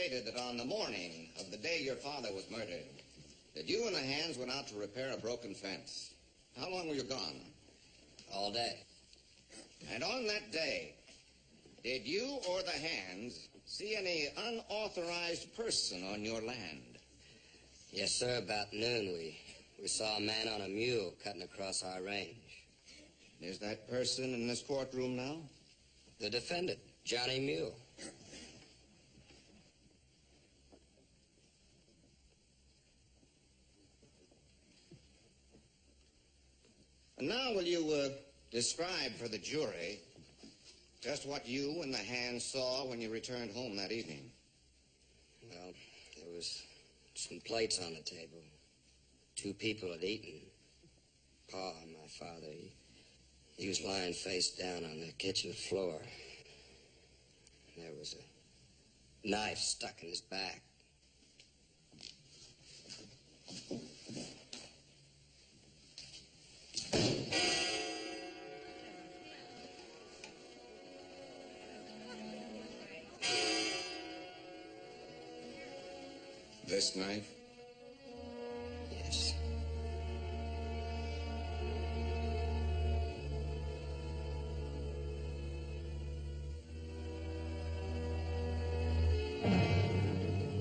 stated that on the morning of the day your father was murdered, that you and the Hands went out to repair a broken fence. How long were you gone? All day. And on that day, did you or the Hands see any unauthorized person on your land? Yes, sir. About noon, we saw a man on a mule cutting across our range. Is that person in this courtroom now? The defendant, Johnny Mule. And now will you describe for the jury just what you and the Hands saw when you returned home that evening? Well, there was some plates on the table. 2 people had eaten. Pa, my father, he was lying face down on the kitchen floor. There was a knife stuck in his back. This knife? Yes.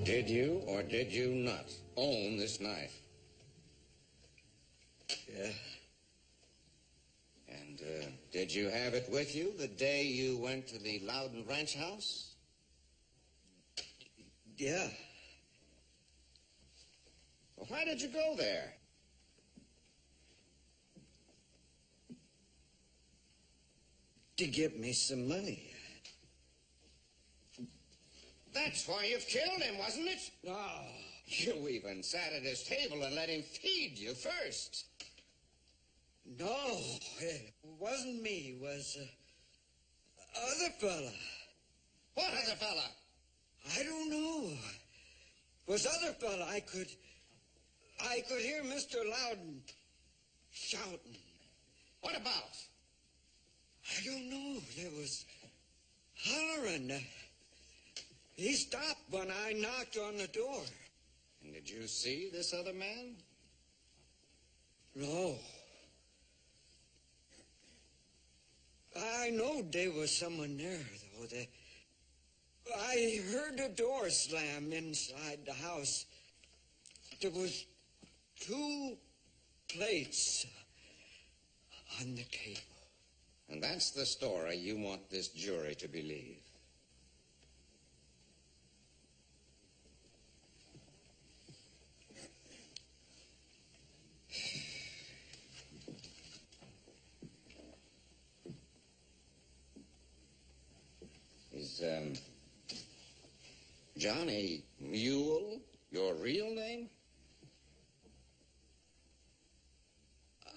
Did you or did you not own this knife? Yeah. And did you have it with you the day you went to the Loudon Ranch house? Yeah. Well, why did you go there? To get me some money. That's why you've killed him, wasn't it? Oh. You even sat at his table and let him feed you first. No, it wasn't me. It was other fella. What other fella? I don't know. It was other fella. I could hear Mr. Loudon shouting. What about? I don't know. There was hollering. He stopped when I knocked on the door. And did you see this other man? No. I know there was someone there, though. I heard the door slam inside the house. There was 2 plates on the table. And that's the story you want this jury to believe. Is, Johnny Mule your real name?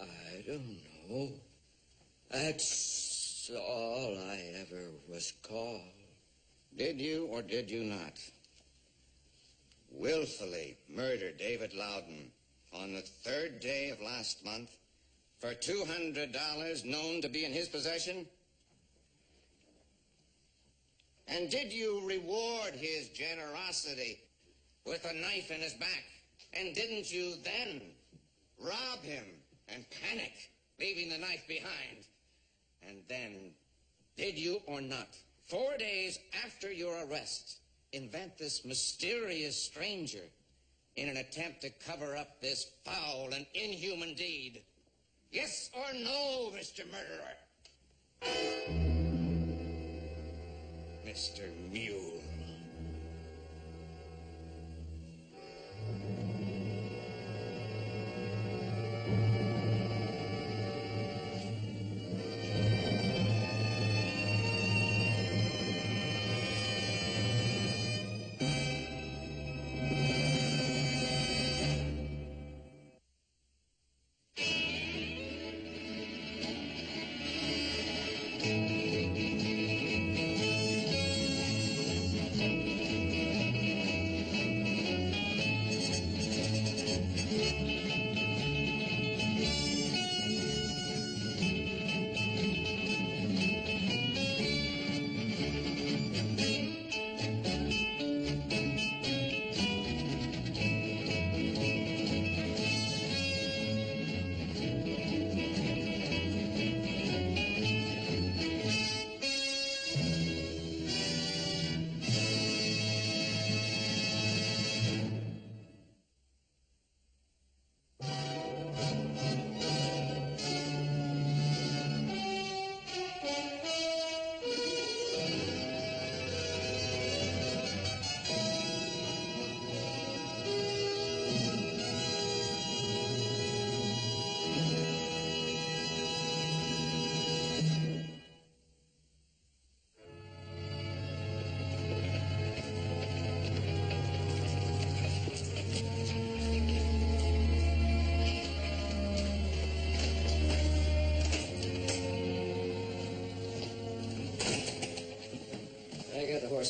I don't know. That's all I ever was called. Did you or did you not willfully murder David Loudon on the 3rd day of last month for $200 known to be in his possession? And did you reward his generosity with a knife in his back? And didn't you then rob him and panic, leaving the knife behind? And then, did you or not, 4 days after your arrest, invent this mysterious stranger in an attempt to cover up this foul and inhuman deed? Yes or no, Mr. Murderer? Mr. Mule.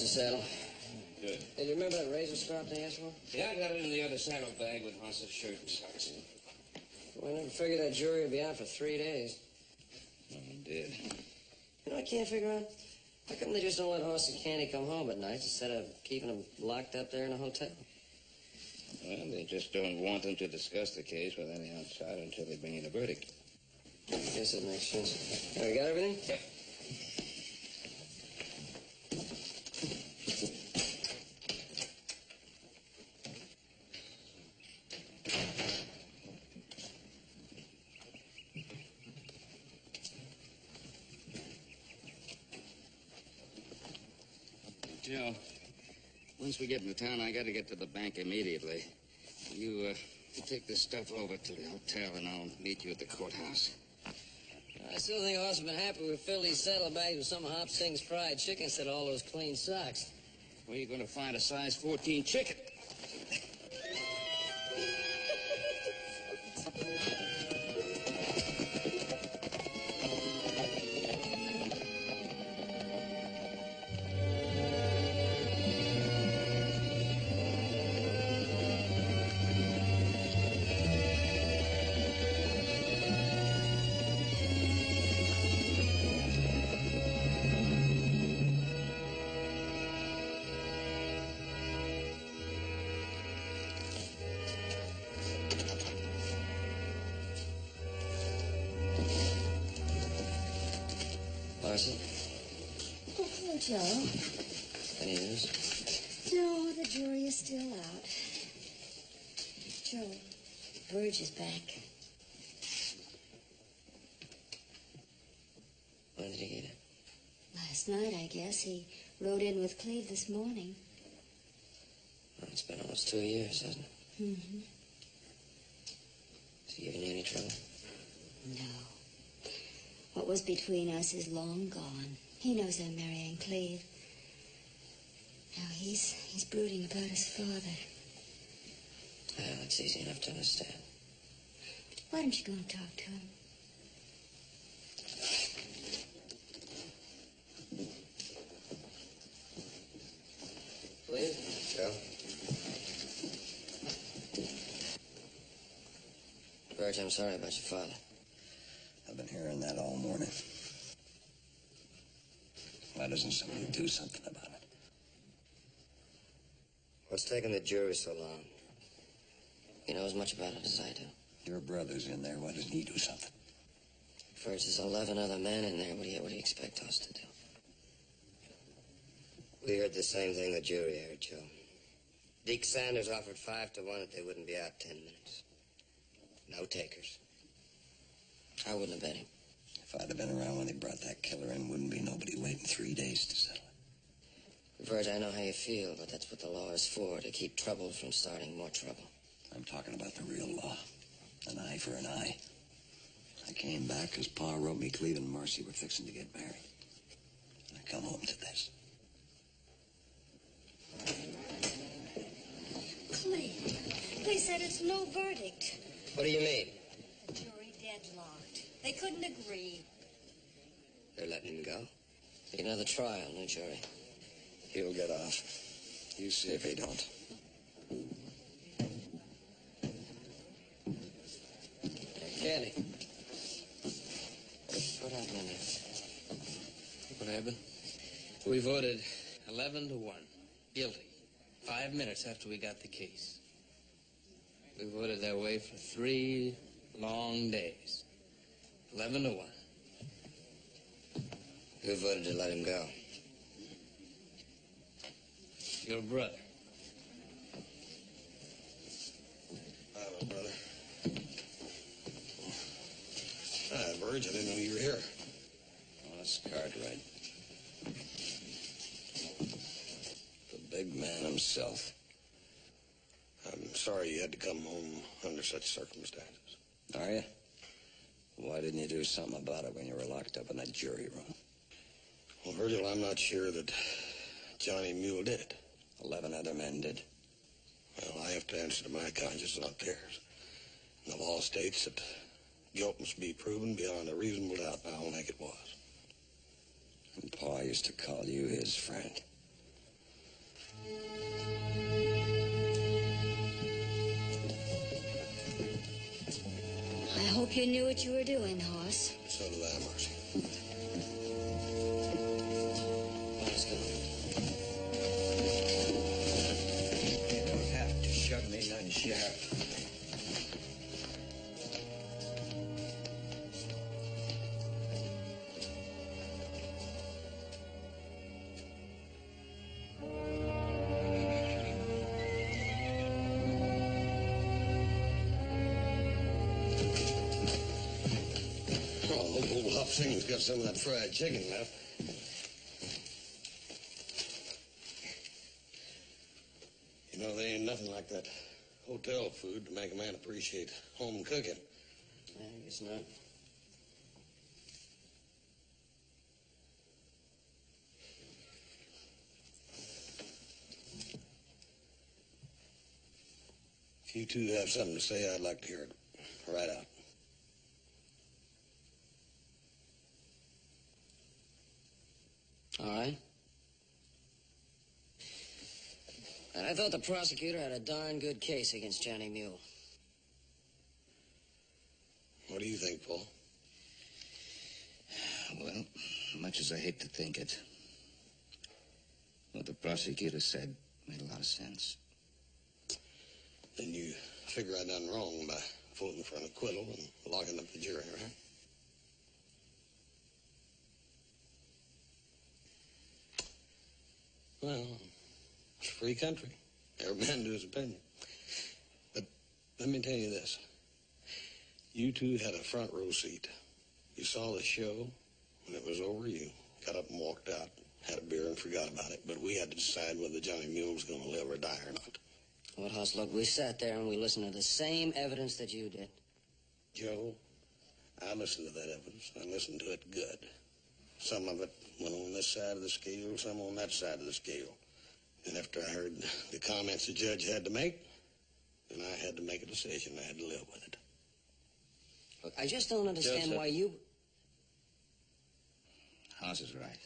the saddle. Good. Hey, do you remember that razor strap they asked for? Yeah, I got it in the other saddle bag with Hans's shirt and socks in. Well, I never figured that jury would be out for 3 days. Oh, I did. You know, I can't figure out, how come they just don't let Hoss and Candy come home at night instead of keeping them locked up there in a hotel? Well, they just don't want them to discuss the case with any outsider until they bring in a verdict. I guess it makes sense. You got everything? Yep. Joe, once we get into town, I got to get to the bank immediately. You take this stuff over to the hotel, and I'll meet you at the courthouse. I still think Hoss would have been happy we filled these saddlebags with some of Hop Singh's fried chicken instead of all those clean socks. Where are you going to find a size 14 chicken? Marcy? Oh, hello, Joe. Any news? No, the jury is still out. Joe, Burge is back. When did he get it? Last night, I guess. He rode in with Cleve this morning. Well, it's been almost 2 years, hasn't it? Mm-hmm. Has he given you any trouble? No. What was between us is long gone. He knows I'm marrying Cleve. Now he's brooding about his father. Well, it's easy enough to understand. Why don't you go and talk to him? Please? Joe? Burge, I'm sorry about your father. I've been hearing that all morning. Why doesn't somebody do something about it? What's taking the jury so long? He knows as much about it as I do. Your brother's in there. Why doesn't he do something? First, there's 11 other men in there. What do you expect us to do? We heard the same thing the jury heard, Joe. Deke Sanders offered 5 to 1 that they wouldn't be out 10 minutes. No takers. I wouldn't have bet him. If I'd have been around when they brought that killer in, wouldn't be nobody waiting 3 days to settle it. Verge, I know how you feel, but that's what the law is for, to keep trouble from starting more trouble. I'm talking about the real law. An eye for an eye. I came back because Pa wrote me Cleve and Marcy were fixing to get married. And I come home to this. Cleve, they said it's no verdict. What do you mean? Jury deadlocked. They couldn't agree. They're letting him go? Another trial, new jury. He'll get off. You see if he don't. Candy. What happened in there? What happened? We voted 11 to 1. Guilty. 5 minutes after we got the case. We voted that way for 3 long days. 11 to 1. Who voted to let him go? Your brother. Hi, my brother. Hi, Burge. I didn't know you were here. Oh, that's Cartwright. The big man himself. I'm sorry you had to come home under such circumstances. Are you? Why didn't you do something about it when you were locked up in that jury room? Well, Virgil, I'm not sure that Johnny Mule did it. 11 other men did. Well, I have to answer to my conscience, not theirs. And the law states that guilt must be proven beyond a reasonable doubt, and I don't think it was. And Pa used to call you his friend. I hope you knew what you were doing, Hoss. So do I, Marcy. Let's go. You don't have to shove me none, Sheriff. Old Hop Singing's got some of that fried chicken left. You know, there ain't nothing like that hotel food to make a man appreciate home cooking. I guess not. If you two have something to say, I'd like to hear it right out. All right. And I thought the prosecutor had a darn good case against Johnny Mule. What do you think, Paul? Well, much as I hate to think it, what the prosecutor said made a lot of sense. Then you figure I done wrong by voting for an acquittal and locking up the jury, right? Well, it's a free country. Every man to his opinion. But let me tell you this. You two had a front row seat. You saw the show. When it was over, you got up and walked out, had a beer and forgot about it. But we had to decide whether Johnny Mule was going to live or die or not. Well, Hoss, look, we sat there and we listened to the same evidence that you did. Joe, I listened to that evidence. I listened to it good. Some of it went on this side of the scale, some on that side of the scale. And after I heard the comments the judge had to make, then I had to make a decision. I had to live with it. Look, I just don't understand Joseph. why you... House is right.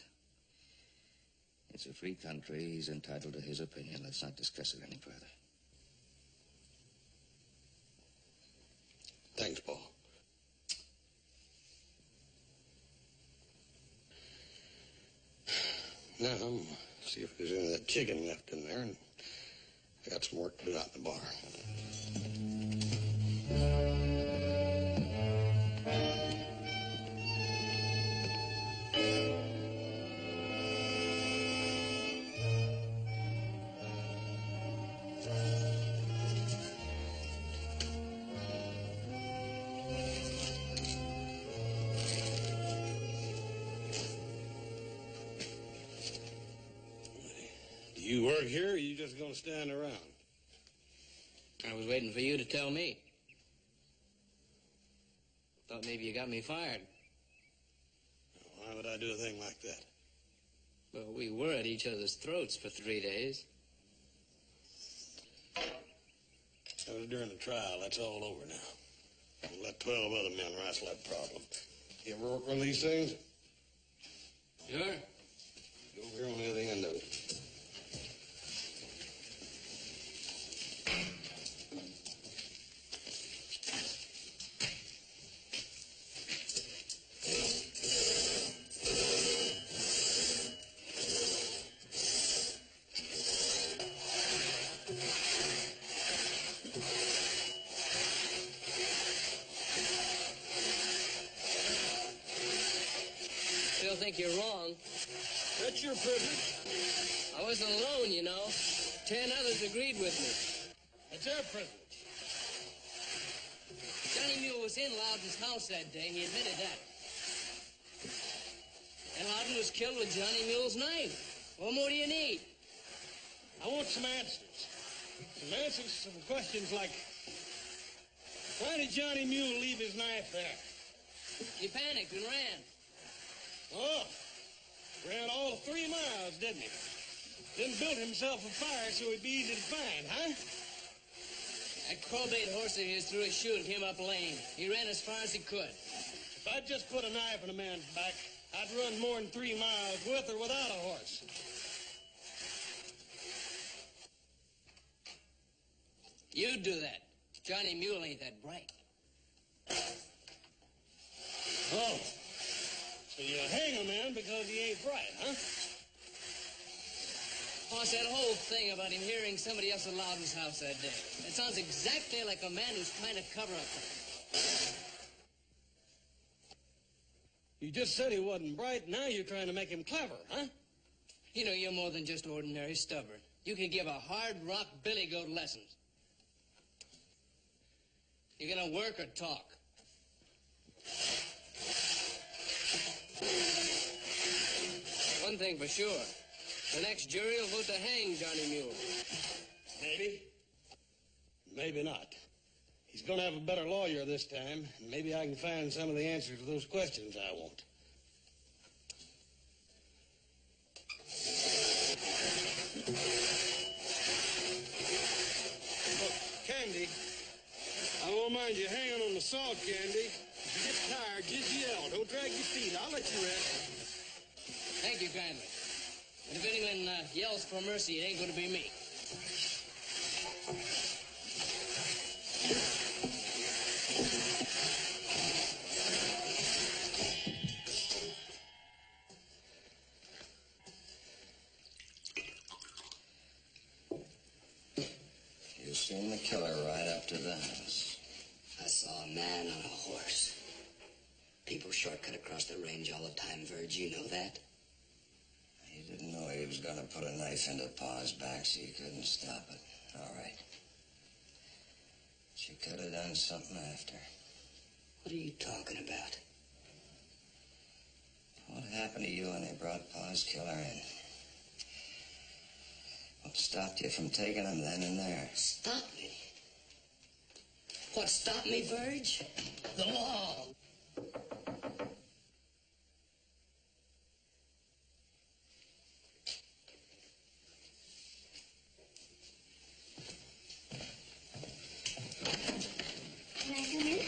It's a free country. He's entitled to his opinion. Let's not discuss it any further. Thanks, Paul. Now, I'm going to see if there's any of that chicken left in there, and I got some work to do out in the bar. Do you work here, or are you just going to stand around? I was waiting for you to tell me. Thought maybe you got me fired. Why would I do a thing like that? Well, we were at each other's throats for 3 days. That was during the trial. That's all over now. We'll let 12 other men wrestle that problem. You ever work one of these things? Sure. Go over here on the other end of it. Still think you're wrong. That's your privilege. I wasn't alone, you know. 10 others agreed with me. That's their privilege. Johnny Mule was in Loudon's house that day. He admitted that. And Loudon was killed with Johnny Mule's knife. What more do you need? I want some answers. Some answers to some questions like, why did Johnny Mule leave his knife there? He panicked and ran. Oh, ran all 3 miles, didn't he? Then built himself a fire so he'd be easy to find, huh? That crowbait horse of his threw his shoe and came up lame. He ran as far as he could. If I'd just put a knife in a man's back, I'd run more than 3 miles with or without a horse. You do that. Johnny Mule ain't that bright. Oh, so you hang a man because he ain't bright, huh? Boss, that whole thing about him hearing somebody else at Loudon's house that day. It sounds exactly like a man who's trying to cover up something. You just said he wasn't bright. Now you're trying to make him clever, huh? You know, you're more than just ordinary stubborn. You can give a hard rock billy goat lessons. You gonna work or talk? One thing for sure. The next jury will vote to hang Johnny Mule. Maybe. Maybe not. He's going to have a better lawyer this time, and maybe I can find some of the answers to those questions I want. Look, Candy, I won't mind you hanging on the salt, Candy. If you get tired, just yell. Don't drag your feet. I'll let you rest. Thank you kindly. And if anyone yells for mercy, it ain't going to be me. You seen the killer ride up to the house. I saw a man on a horse. People shortcut across the range all the time, Verge. You know that? He didn't know he was going to put a knife into Pa's back, so you couldn't stop it. All right. She could have done something after. What are you talking about? What happened to you when they brought Pa's killer in? What stopped you from taking him then and there? Stop me? What stopped me, Verge? The law. Can I come in?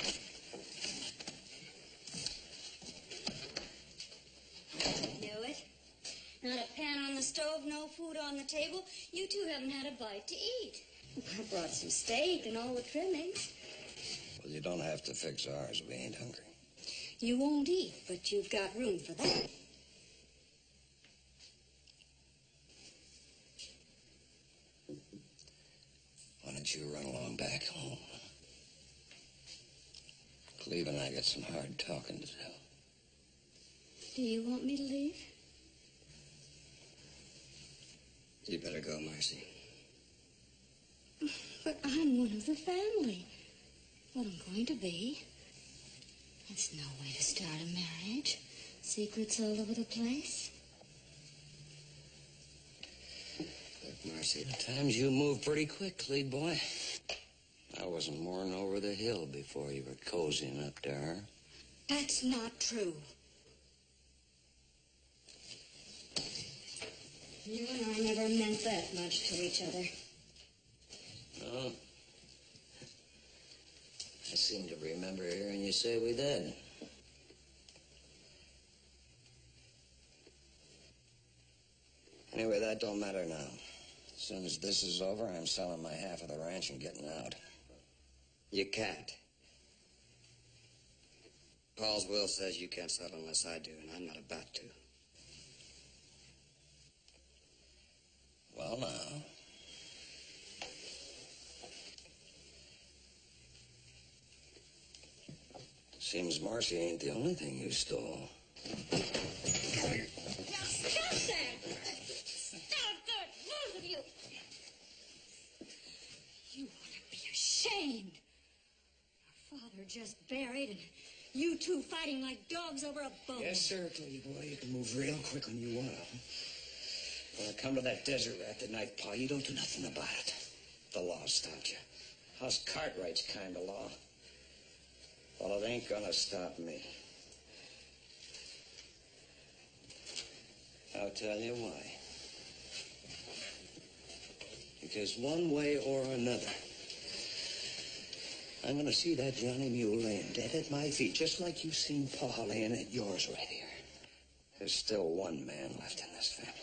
Knew it. Not a pan on the stove, no food on the table. You two haven't had a bite to eat. I brought some steak and all the trimmings. Well, you don't have to fix ours. We ain't hungry. You won't eat, but you've got room for that. Why don't you run along back home? Cleve and I got some hard talking to do. Do you want me to leave? You better go, Marcy. But I'm one of the family. Well, I'm going to be. That's no way to start a marriage. Secrets all over the place. Look, Marcy, at times you move pretty quickly, boy. I wasn't more'n over the hill before you were cozying up to her. That's not true. You and I never meant that much to each other. No. I seem to remember hearing you say we did. Anyway, that don't matter now. As soon as this is over, I'm selling my half of the ranch and getting out. You can't. Paul's will says you can't sell unless I do, and I'm not about to. Well, now. Seems Marcy ain't the only thing you stole. Now stop that! Stop that, both of you! You ought to be ashamed. Your father just buried, and you two fighting like dogs over a bone. Yes, sir, Cleve boy. You can move real quick when you want to. When I come to that desert rat tonight, Pa, you don't do nothing about it. The law stopped you. How's Cartwright's kind of law? Well, it ain't gonna stop me. I'll tell you why. Because one way or another, I'm gonna see that Johnny Mule laying dead at my feet, just like you've seen Pa laying at yours right here. There's still one man left in this family.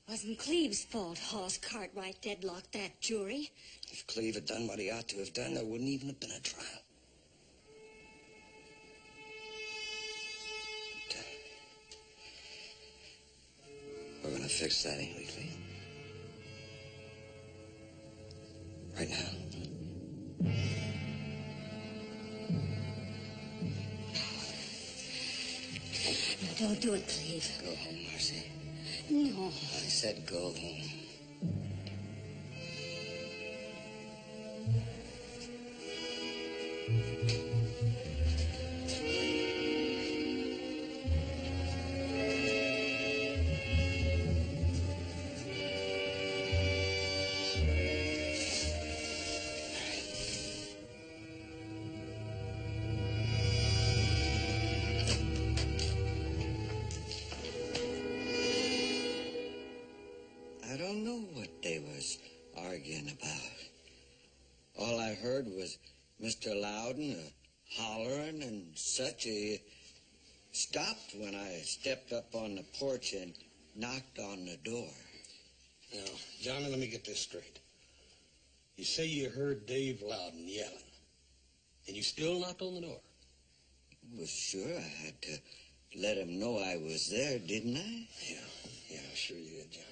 Wasn't Cleve's fault Hawes Cartwright deadlocked that jury. If Cleve had done what he ought to have done, there wouldn't even have been a trial. We're gonna fix that, ain't we, Cleve? Right now. No, don't do it, Cleve. Go home, Marcy. No. I said go home. I don't know what they was arguing about. All I heard was Mr. Loudon hollering and such. He stopped when I stepped up on the porch and knocked on the door. Now, Johnny, let me get this straight. You say you heard Dave Loudon yelling, and you still knocked on the door? Well, sure, I had to let him know I was there, didn't I? Yeah, sure you did, Johnny.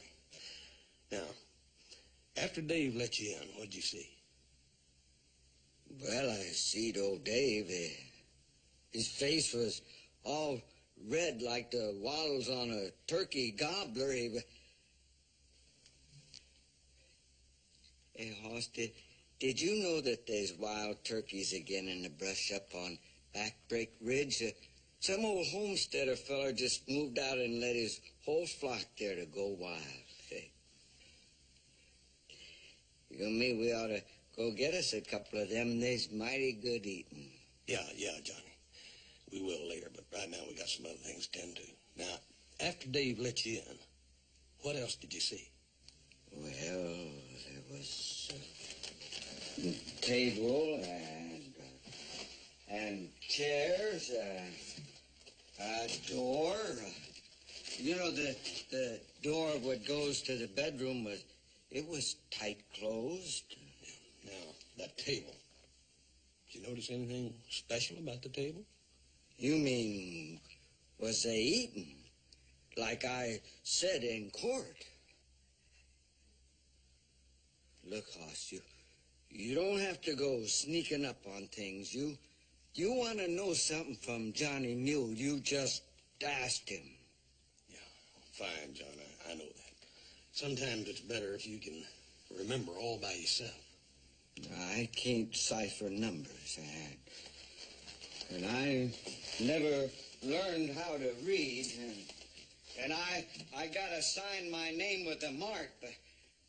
Now, after Dave let you in, what'd you see? Well, I seed old Dave. His face was all red like the wattles on a turkey gobbler. Hey, Hoss, did you know that there's wild turkeys again in the brush up on Backbreak Ridge? Some old homesteader feller just moved out and let his whole flock there to go wild. You and me, we ought to go get us a couple of them. They's mighty good eating. Yeah, Johnny. We will later, but right now we got some other things to tend to. Now, after Dave let you in, what else did you see? Well, there was a table and chairs, a door. You know, the door what goes to the bedroom was tight closed. Now, that table. Did you notice anything special about the table? You mean, was they eating? Like I said in court. Look, Hoss, you don't have to go sneaking up on things. You want to know something from Johnny Mule, you just asked him. Yeah, fine, John, I know that. Sometimes it's better if you can remember all by yourself. I can't cipher numbers, and I never learned how to read, and I gotta sign my name with a mark,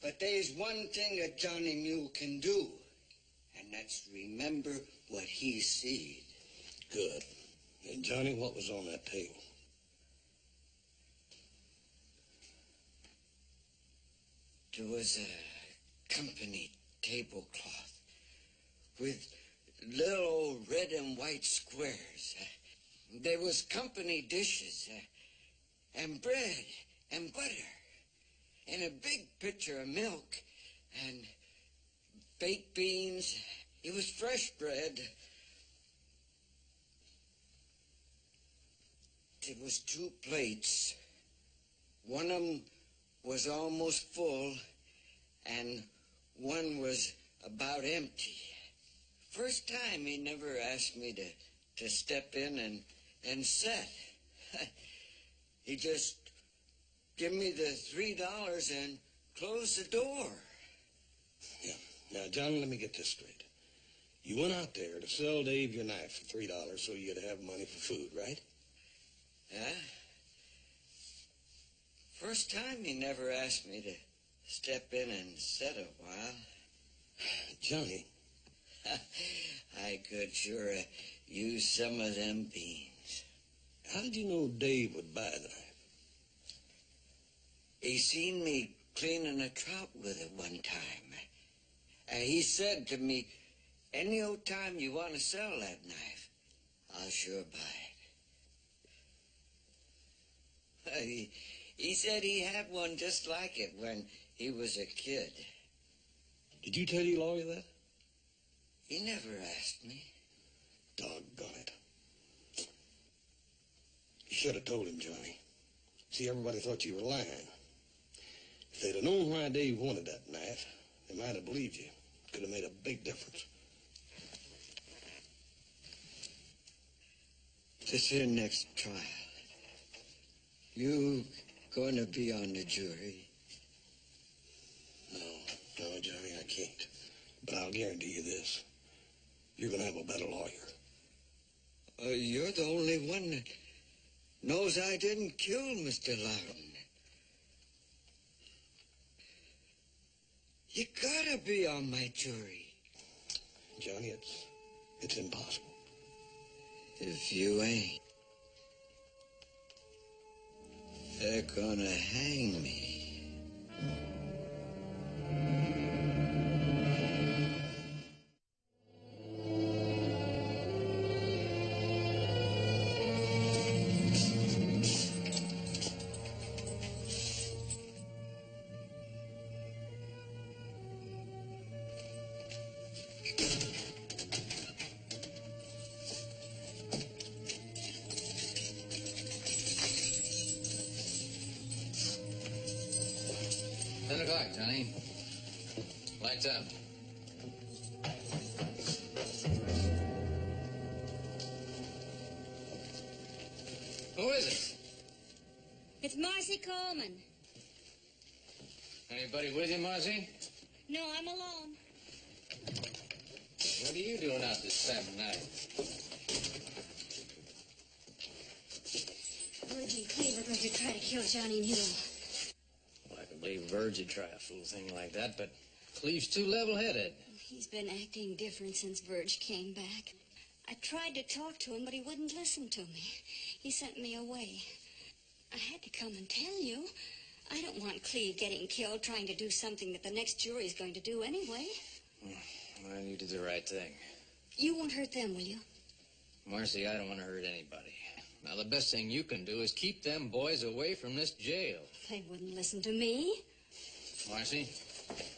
but there's one thing that Johnny Mule can do, and that's remember what he seed. Good. And Johnny, what was on that table? There was a company tablecloth with little old red and white squares. There was company dishes and bread and butter and a big pitcher of milk and baked beans. It was fresh bread. There was 2 plates. One of them was almost full, and one was about empty. First time he never asked me to step in and set. He just give me the $3 and close the door. Yeah. Now, John, let me get this straight. You went out there to sell Dave your knife for $3 so you'd have money for food, right? Yeah. First time he never asked me to step in and sit a while. Johnny. I could sure use some of them beans. How did you know Dave would buy the knife? He seen me cleaning a trout with it one time. He said to me, any old time you want to sell that knife, I'll sure buy it. He said he had one just like it when he was a kid. Did you tell your lawyer that? He never asked me. Doggone it. You should have told him, Johnny. See, everybody thought you were lying. If they'd have known why Dave wanted that knife, they might have believed you. Could have made a big difference. This here next trial, you going to be on the jury? No, Johnny, I can't. But I'll guarantee you this. You're going to have a better lawyer. You're the only one that knows I didn't kill Mr. Loudon. You gotta be on my jury. Johnny, it's impossible. If you ain't, they're gonna hang me. Johnny. Lights up. Who is it? It's Marcy Coleman. Anybody with you, Marcy? No, I'm alone. What are you doing out this time of night? Virgin Cleaver going to try to kill Johnny Mule. Well, I can believe Verge would try a fool thing like that, but Cleve's too level-headed. He's been acting different since Verge came back. I tried to talk to him, but he wouldn't listen to me. He sent me away. I had to come and tell you. I don't want Cleve getting killed trying to do something that the next jury's going to do anyway. Well, you did the right thing. You won't hurt them, will you? Marcy, I don't want to hurt anybody. Now, the best thing you can do is keep them boys away from this jail. They wouldn't listen to me. Marcy,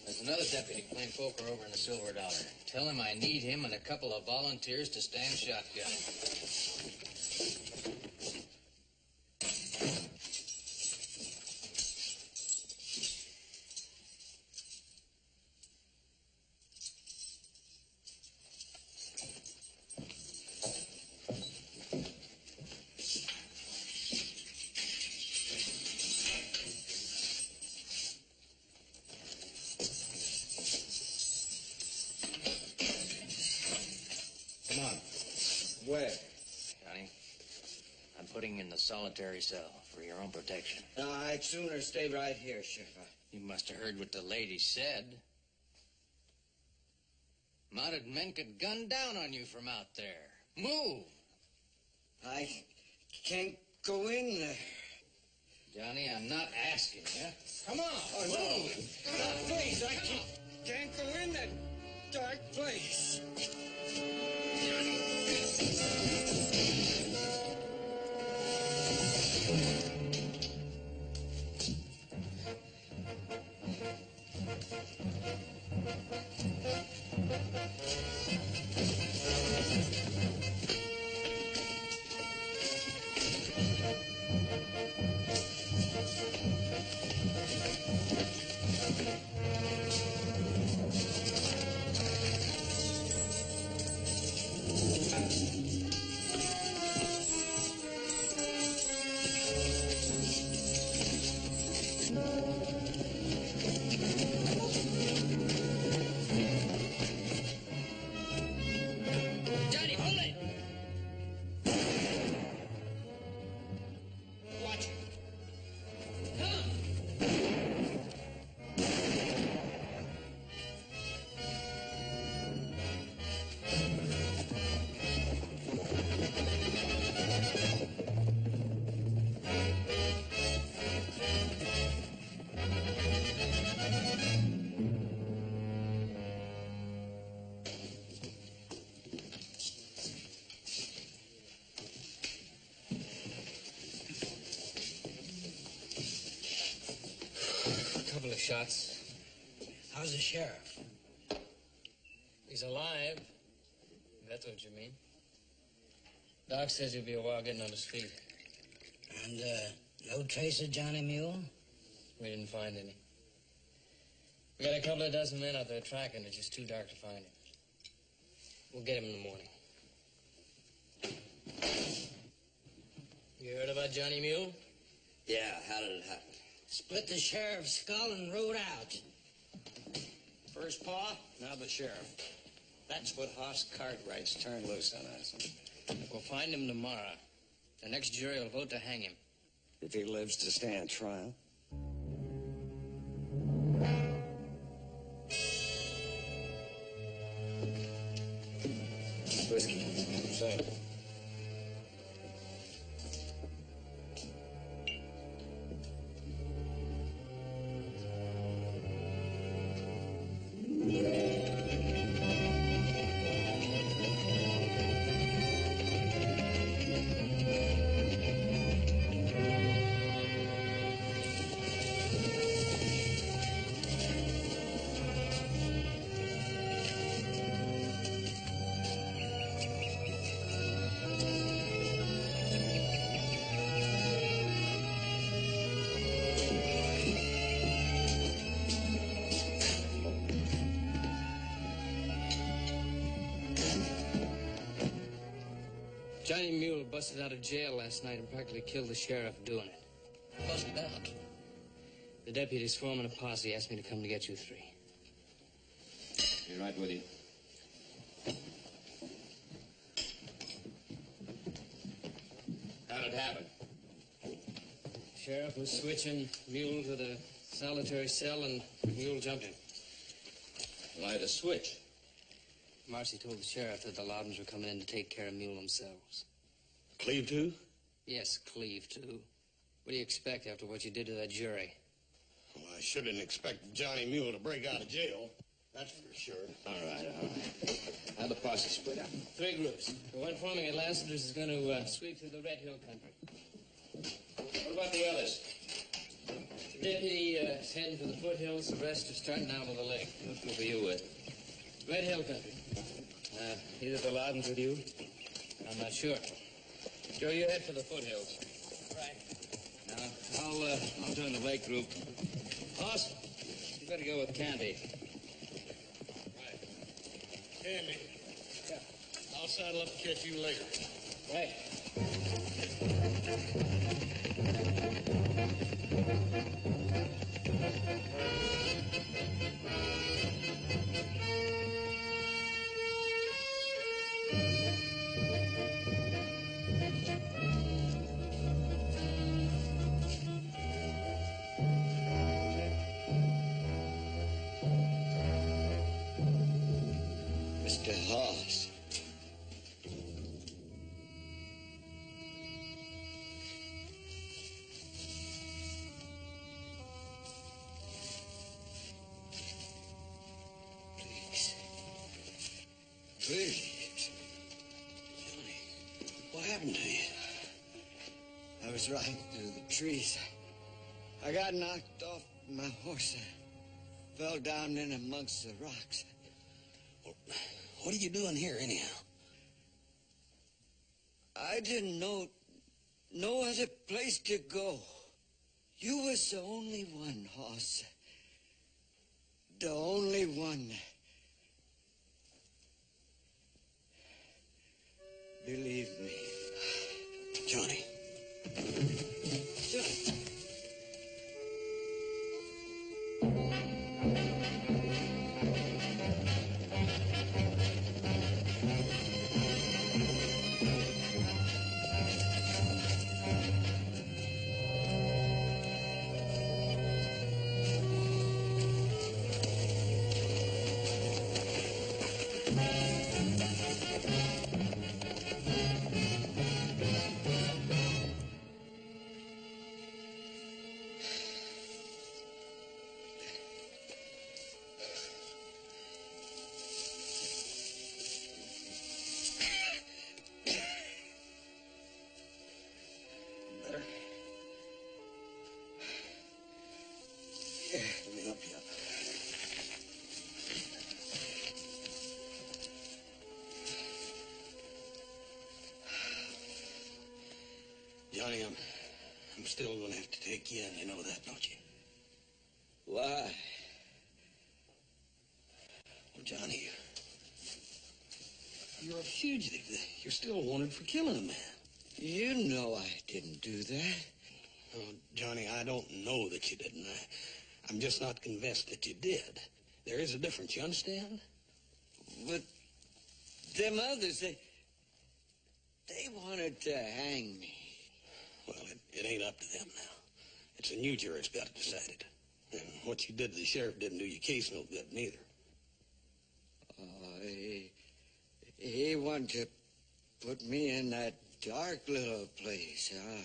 there's another deputy playing poker over in the Silver Dollar. Tell him I need him and a couple of volunteers to stand shotgun. Where? Johnny, I'm putting you in the solitary cell for your own protection. No, I'd sooner stay right here, Sheriff. You must have heard what the lady said. Mounted men could gun down on you from out there. Move! I can't go in there. Johnny, I'm not asking you. Come on! Oh, no! No, please, I can't go in that dark place. shots. How's the sheriff? He's alive. If that's what you mean. Doc says he'll be a while getting on his feet. And, no trace of Johnny Mule? We didn't find any. We got a couple of dozen men out there tracking. It's just too dark to find him. We'll get him in the morning. You heard about Johnny Mule? Yeah, how did it happen? Split the sheriff's skull and rode out. First Pa, now the sheriff. That's what Hoss Cartwright's turned loose on us. We'll find him tomorrow. The next jury will vote to hang him. If he lives to stand trial. Whiskey. Same. Johnny Mule busted out of jail last night and practically killed the sheriff doing it. Busted out. The deputy's forming a posse, asked me to come to get you three. Be right with you. How'd it happen? Sheriff was switching Mule to the solitary cell, and Mule jumped him. Why the switch? Marcy told the sheriff that the Loudons were coming in to take care of Mule themselves. Cleve too? Yes, Cleve, too. What do you expect after what you did to that jury? Well, I shouldn't expect Johnny Mule to break out of jail. That's for sure. All right. How'd the posse split up? 3 groups. The one forming at Lassiter's is going to sweep through the Red Hill country. What about the others? The deputy is heading for the foothills. The rest are starting out on the lake. What group are you with? Red Hill country. Either the Loudons with you? I'm not sure. Joe, you head for the foothills. Right. Now, I'll join the lake group. Hoss, you better go with Candy. Right. Candy. Yeah. I'll saddle up and catch you later. Right. Mr. Hoss. Please. Johnny, what happened to you? I was riding through the trees. I got knocked off my horse. I fell down in amongst the rocks. Well, what are you doing here, anyhow? I didn't know no other place to go. You was the only one, Hoss. The only one. Believe me. Johnny. Johnny, I'm still going to have to take you in. You know that, don't you? Why? Well, Johnny, you're a fugitive. You're still wanted for killing a man. You know I didn't do that. Oh, Johnny, I don't know that you didn't. I'm just not convinced that you did. There is a difference, you understand? But them others, they wanted to hang me. Well, it ain't up to them now. It's a new jury's got to decide it. And what you did to the sheriff didn't do your case no good, neither. He wanted to put me in that dark little place, huh?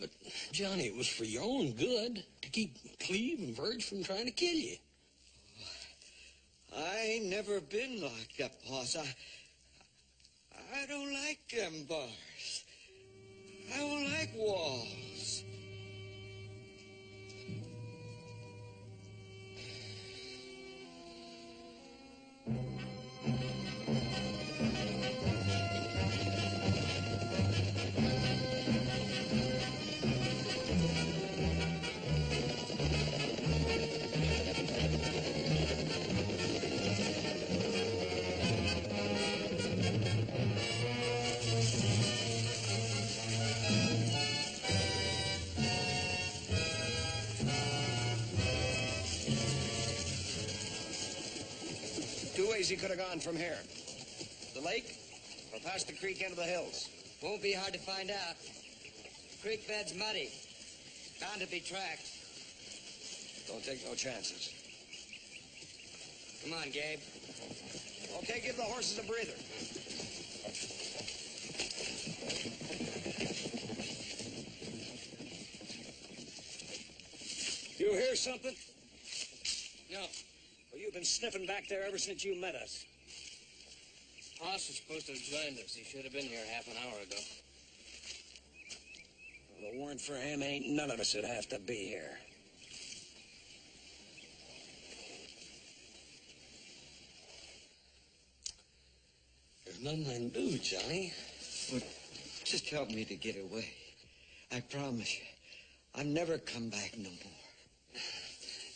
But, Johnny, it was for your own good, to keep Cleve and Verge from trying to kill you. I ain't never been locked up, boss. I don't like them bars. I don't like walls. Two ways he could have gone from here. The lake, or past the creek into the hills. Won't be hard to find out. Creek bed's muddy. Bound to be tracked. Don't take no chances. Come on, Gabe. Okay, give the horses a breather. You hear something? No. Well, you've been sniffing back there ever since you met us. Hoss was supposed to have joined us. He should have been here half an hour ago. If it weren't for him, ain't none of us would have to be here. There's nothing I can do, Johnny. Well, just help me to get away. I promise you. I'll never come back no more.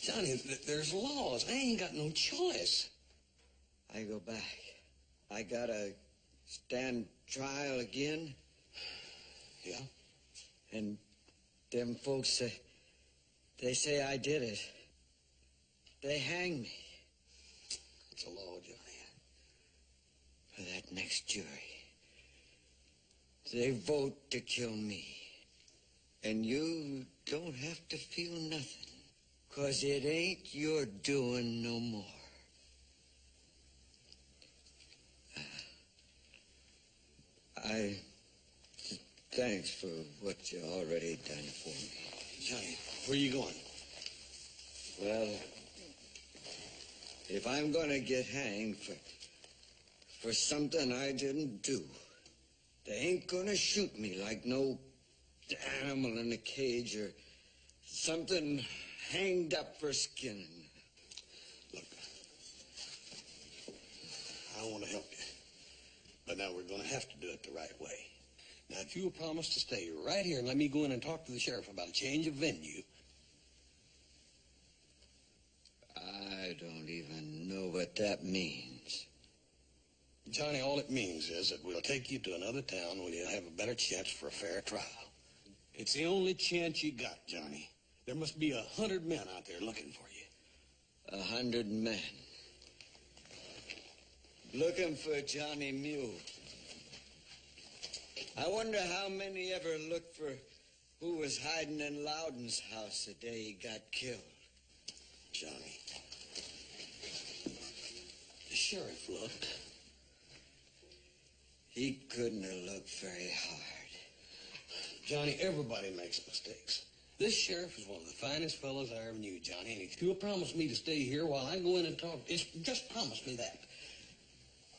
Johnny, there's laws. I ain't got no choice. I go back. I gotta stand trial again. Yeah? And them folks, they say I did it. They hang me. It's a law, Johnny. For that next jury. They vote to kill me. And you don't have to feel nothing. 'Cause it ain't your doing no more. Thanks for what you already done for me. Johnny, where you going? Well, if I'm gonna get hanged for something I didn't do, they ain't gonna shoot me like no animal in a cage or something hanged up for skinning. Look, I want to help you. But now we're going to have to do it the right way. Now, if you'll promise to stay right here and let me go in and talk to the sheriff about a change of venue. I don't even know what that means. Johnny, all it means is that we'll take you to another town where you'll have a better chance for a fair trial. It's the only chance you got, Johnny. There must be 100 men out there looking for you. 100 men. Looking for Johnny Mule. I wonder how many ever looked for who was hiding in Loudon's house the day he got killed. Johnny. The sheriff looked. He couldn't have looked very hard. Johnny, everybody makes mistakes. This sheriff is one of the finest fellows I ever knew, Johnny, and if you'll promise me to stay here while I go in and talk, just promise me that.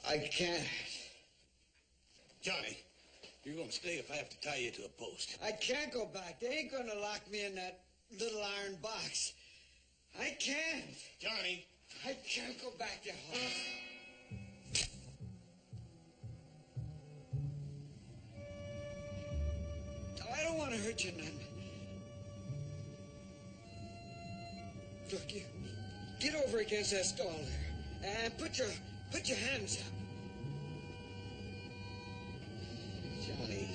I can't. Johnny, you're going to stay if I have to tie you to a post. I can't go back. They ain't going to lock me in that little iron box. I can't. Johnny. I can't go back there, Hoss. I don't want hurt you none. Look, you get over against that stall there and put your hands up. Johnny.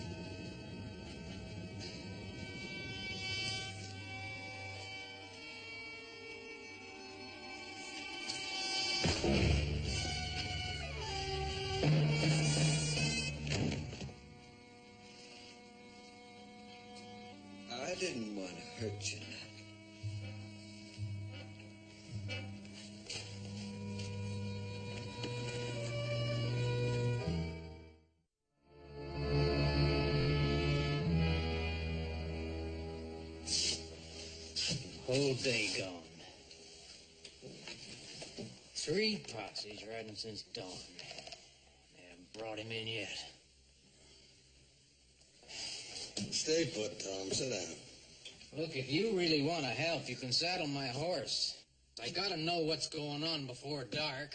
I didn't want to hurt you none. Whole day gone. 3 posses riding since dawn. They haven't brought him in yet. Stay put, Tom. Sit down. Look, if you really want to help, you can saddle my horse. I gotta know what's going on before dark.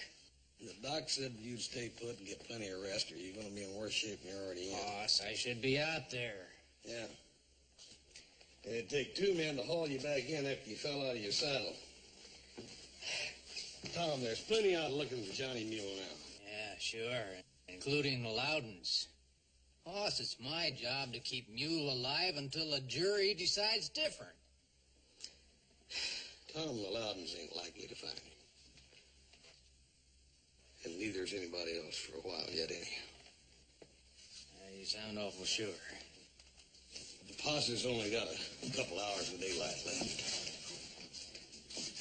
The doc said you'd stay put and get plenty of rest, or you're going to be in worse shape than you're already in. Boss, I should be out there. Yeah. It'd take 2 men to haul you back in after you fell out of your saddle. Tom, there's plenty out looking for Johnny Mule now. Yeah, sure. Including the Loudons. Boss, it's my job to keep Mule alive until a jury decides different. Tom, the Loudons ain't likely to find him. And neither's anybody else for a while yet, anyhow. You sound awful sure. The posse's only got a couple hours of daylight left.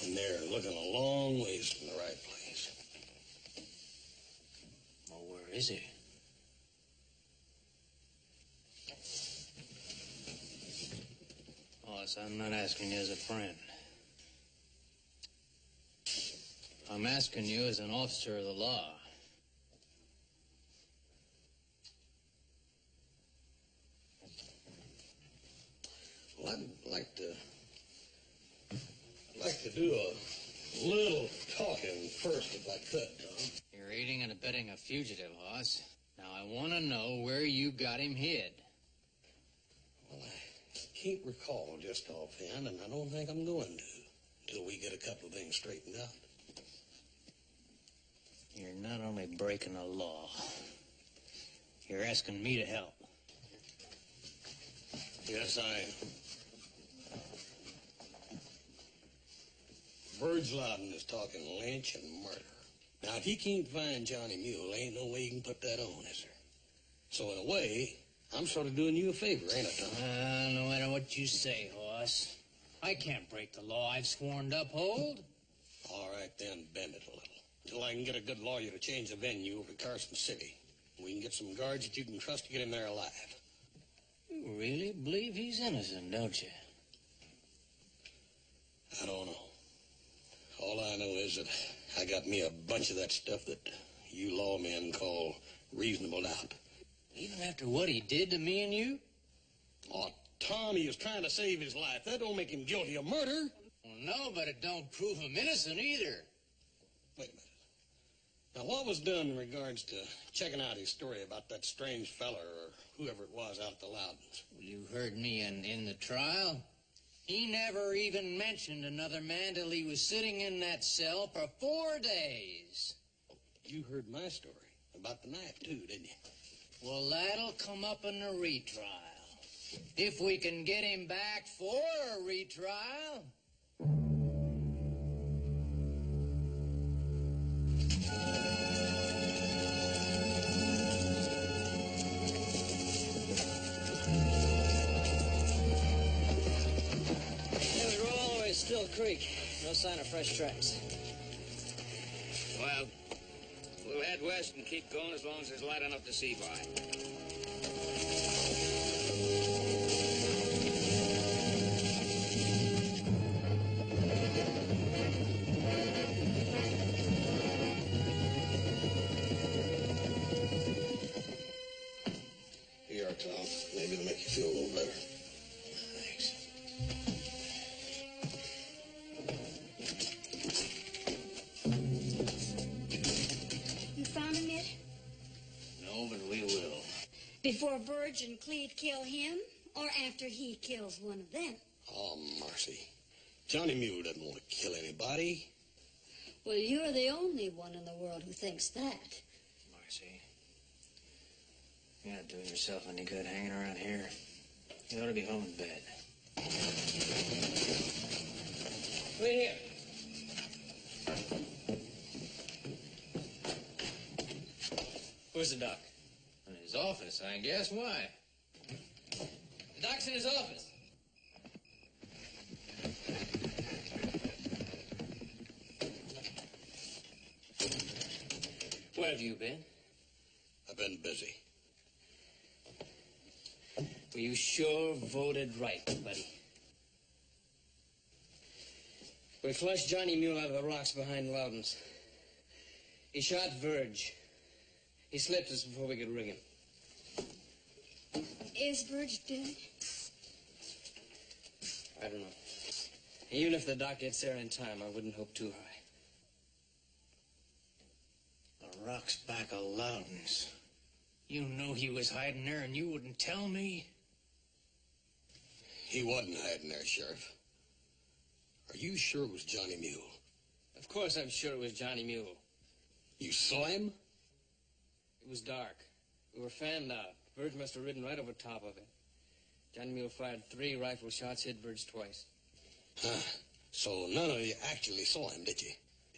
And they're looking a long ways from the right place. Well, where is he? Boss, I'm not asking you as a friend. I'm asking you as an officer of the law. Well, I'd like to do a little talking first, if I could, Tom. You're aiding and abetting a fugitive, Hoss. Now, I want to know where you got him hid. Well, I can't recall just offhand, and I don't think I'm going to, until we get a couple of things straightened out. You're not only breaking the law, you're asking me to help. Yes, I am. Verge Loudon is talking lynch and murder. Now, if he can't find Johnny Mule, ain't no way he can put that on, is there? So, in a way, I'm sort of doing you a favor, ain't I, Tom? No matter what you say, Hoss, I can't break the law I've sworn to uphold. All right, then, bend it a little. Till I can get a good lawyer to change the venue over to Carson City. We can get some guards that you can trust to get him there alive. You really believe he's innocent, don't you? I don't know. All I know is that I got me a bunch of that stuff that you lawmen call reasonable doubt. Even after what he did to me and you? Oh, Tom, he was trying to save his life. That don't make him guilty of murder. Well, no, but it don't prove him innocent either. Wait a minute. Now, what was done in regards to checking out his story about that strange fella or whoever it was out at the Loudons? You heard me in the trial. He never even mentioned another man till he was sitting in that cell for 4 days. You heard my story about the knife, too, didn't you? Well, that'll come up in the retrial. If we can get him back for a retrial. Still Creek. No sign of fresh tracks. Well, we'll head west and keep going as long as there's light enough to see by. Here you are, Tom. Maybe it'll make you feel a little better. Before Verge and Cleve kill him? or after he kills one of them. Oh, Marcy. Johnny Mule doesn't want to kill anybody. Well, you're the only one in the world who thinks that. Marcy, you're not doing yourself any good hanging around here. You ought to be home in bed. Wait here. Where's the doc? In his office, I guess. Why? The doc's in his office. Where have you been? I've been busy. Well, you sure voted right, buddy. We flushed Johnny Mule out of the rocks behind Loudon's. He shot Verge. He slipped us before we could rig him. Is Verge dead? I don't know. Even if the doc gets there in time, I wouldn't hope too high. The rock's back of Loudon's. You knew he was hiding there and you wouldn't tell me? He wasn't hiding there, Sheriff. Are you sure it was Johnny Mule? Of course I'm sure it was Johnny Mule. You saw him? It was dark. We were fanned out. Verge must have ridden right over top of it. Johnny Mule fired 3 rifle shots, hit Verge twice. Huh. So none of you actually saw him, did you?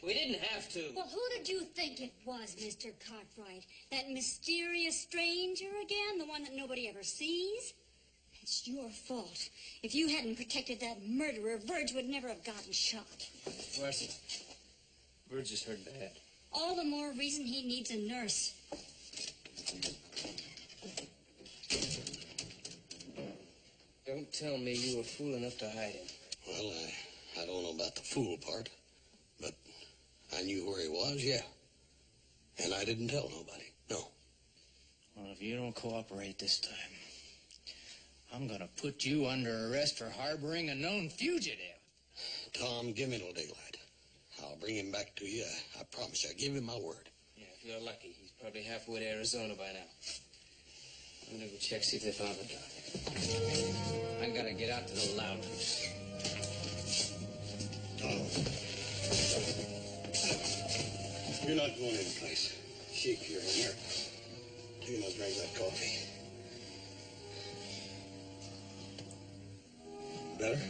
We didn't have to. Well, who did you think it was, Mr. Cartwright? That mysterious stranger again? The one that nobody ever sees? It's your fault. If you hadn't protected that murderer, Verge would never have gotten shot. Marcy, Verge is hurt bad. All the more reason he needs a nurse. Don't tell me you were fool enough to hide him. Well, I don't know about the fool part, but I knew where he was, yeah. And I didn't tell nobody, no. Well, if you don't cooperate this time, I'm gonna put you under arrest for harboring a known fugitive. Tom, give me no daylight. I'll bring him back to you. I promise you. I give you my word. Yeah, if you're lucky. He's probably halfway to Arizona by now. I'm gonna go check, see if they found the doc. I gotta get out to the Loudons. Tom, you're not going anyplace. Sheik, you're in here. Take another drink of that coffee. Better?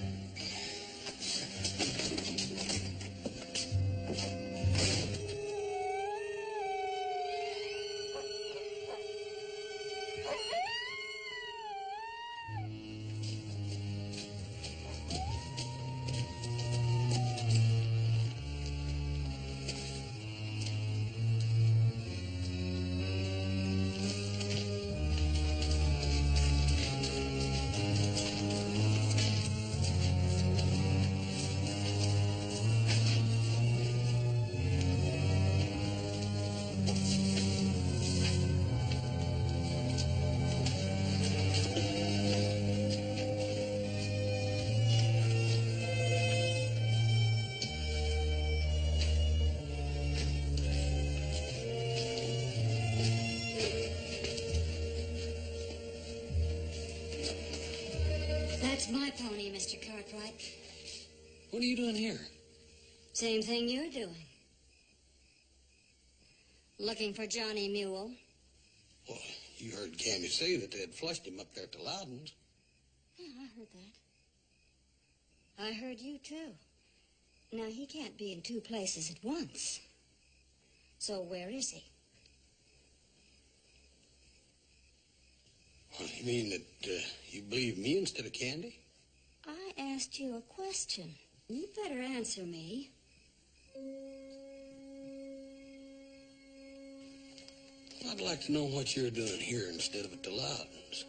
That's my pony, Mr. Cartwright. What are you doing here? Same thing you're doing. Looking for Johnny Mule. Well, you heard Candy say that they had flushed him up there at the Loudons. Yeah, I heard that. I heard you, too. Now, he can't be in 2 places at once. So where is he? Well, you mean that you believe me instead of Candy? I asked you a question. You better answer me. I'd like to know what you're doing here instead of at the Loudons.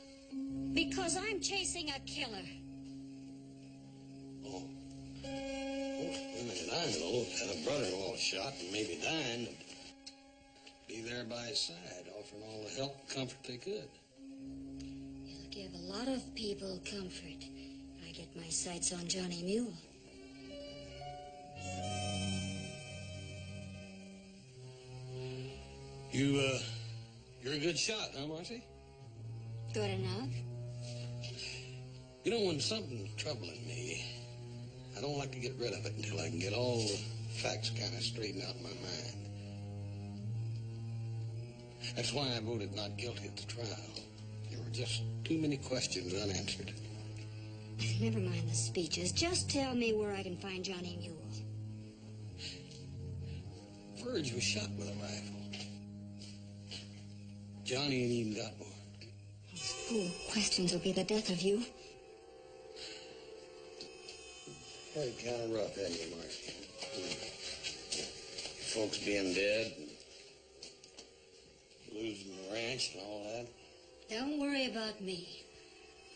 Because I'm chasing a killer. Oh. Women that I know had a brother-in-law shot and maybe dying, and be there by his side, offering all the help and comfort they could. It'll give a lot of people comfort. I get my sights on Johnny Mule. You're a good shot, huh, Marcy? Good enough. You know, when something's troubling me, I don't like to get rid of it until I can get all the facts kind of straightened out in my mind. That's why I voted not guilty at the trial. There were just too many questions unanswered. Never mind the speeches. Just tell me where I can find Johnny Mule. Verge was shot with a rifle. Johnny ain't even got one. Those fool questions will be the death of you. Hey, kind of rough, hadn't you, Marcy? Folks being dead, and losing the ranch and all that. Don't worry about me.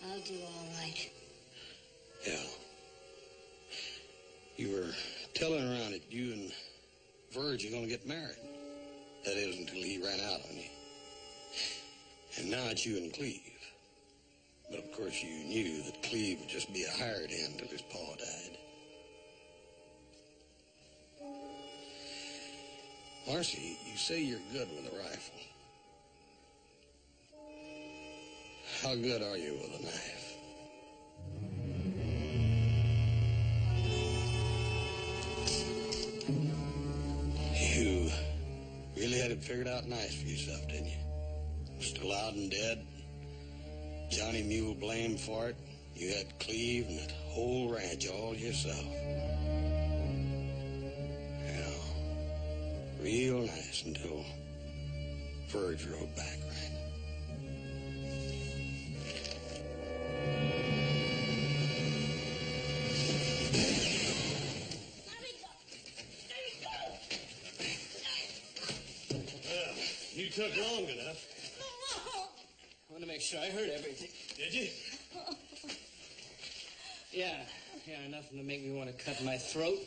I'll do all right. Yeah. You were telling around that you and Verge are going to get married. That is, until he ran out on you. And now it's you and Cleve. But of course you knew that Cleve would just be a hired hand till his pa died. Marcy, you say you're good with a rifle. How good are you with a knife? You really had it figured out nice for yourself, didn't you? Still out and dead. Johnny Mule blamed for it. You had Cleve and that whole ranch all yourself. Yeah. Real nice until Verge rode back, right? Well, you took long enough. I want to make sure I heard everything. Did you? Yeah, enough to make me want to cut my throat.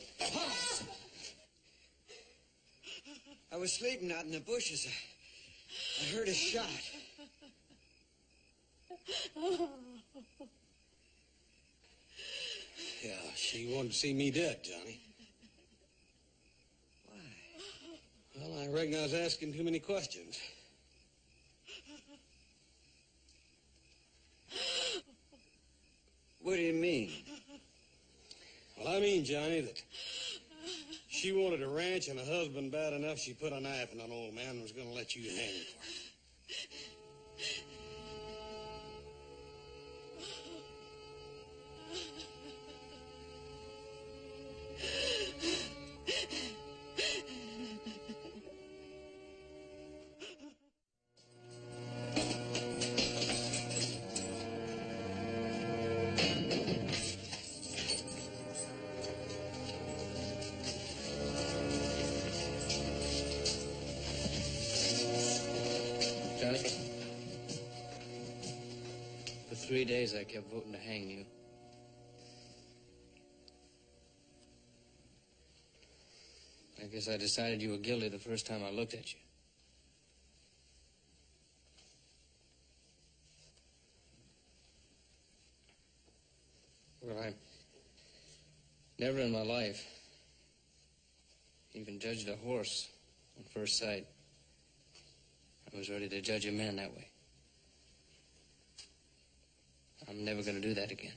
I was sleeping out in the bushes. I heard a shot. Yeah, she wanted to see me dead, Johnny. Why? Well, I reckon I was asking too many questions. What do you mean? Well, I mean, Johnny, that she wanted a ranch and a husband bad enough she put a knife in an old man and was going to let you hang for it. Johnny, for 3 days I kept voting to hang you. I guess I decided you were guilty the first time I looked at you. Well, I never in my life even judged a horse on first sight. I was ready to judge a man that way. I'm never going to do that again.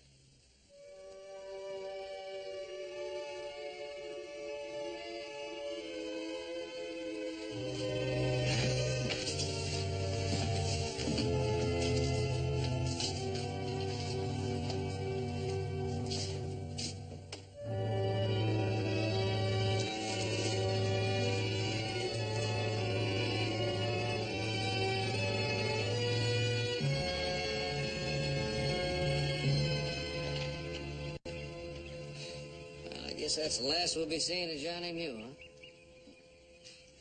I guess that's the last we'll be seeing of Johnny Mule, huh?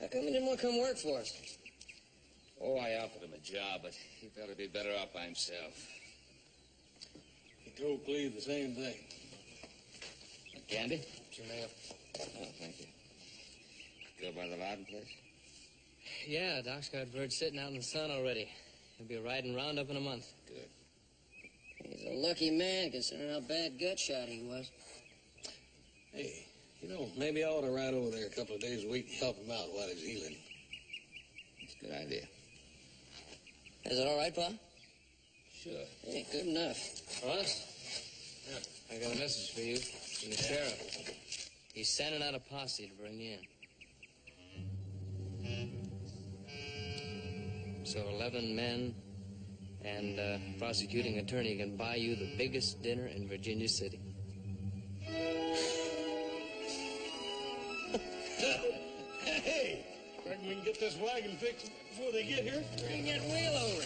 How come he didn't want to come work for us? Oh, I offered him a job, but he felt he'd be better off by himself. He told Cleve the same thing. Candy? It's your mail. Oh, thank you. Go by the Loudon place? Yeah, Doc's got Verge sitting out in the sun already. He'll be riding round up in a month. Good. He's a lucky man, considering how bad gut shot he was. Hey, you know, maybe I ought to ride over there a couple of days a week and help him out while he's healing. It's a good idea. Is it all right, Pa? Sure. Hey, good enough. For us? I got a message for you from the sheriff. He's sending out a posse to bring you in. So 11 men and a prosecuting attorney can buy you the biggest dinner in Virginia City. Hey, reckon we can get this wagon fixed before they get here? Bring that wheel over.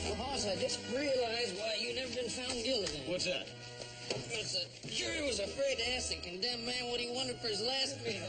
Well, boss, I just realized why you never been found guilty. What's that? Because the jury was afraid to ask the condemned man what he wanted for his last meal.